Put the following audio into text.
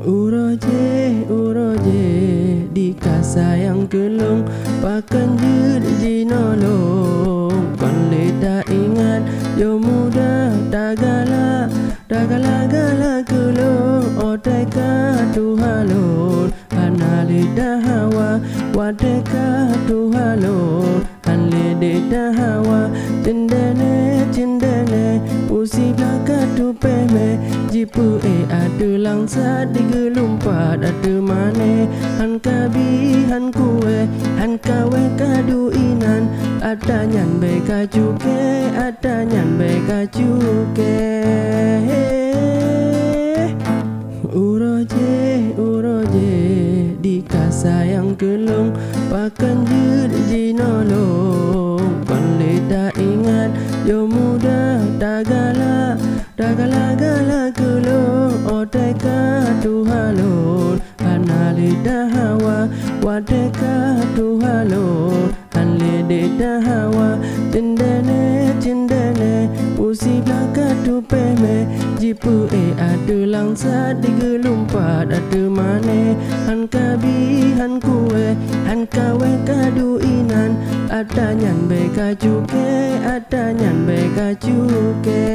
Uroje di kasayang kelong pakan di nolong kon leda ingat yo muda dagala gala kelong oteka tuhalon anale dahawa wadeka tuhalon anle dahawa cendene usi belaka tu peme jipu ada langsa digelumpat ada mane han kabi han kue han kawe kadu inan ada nyan be kajuke ada nyan be kajuke uroje di kasayang kelong pakan di nolong kon leda ingat yo muda dagala gala kelong oteka tuhalon anale dahawa wadeka tuhalon anle dahawa cendene usi belaka tu peme jipu ada langsa digelumpat ada mane han kabi han kue han kawe kadu inan ada nyan be kajuke ada nyan be kajuke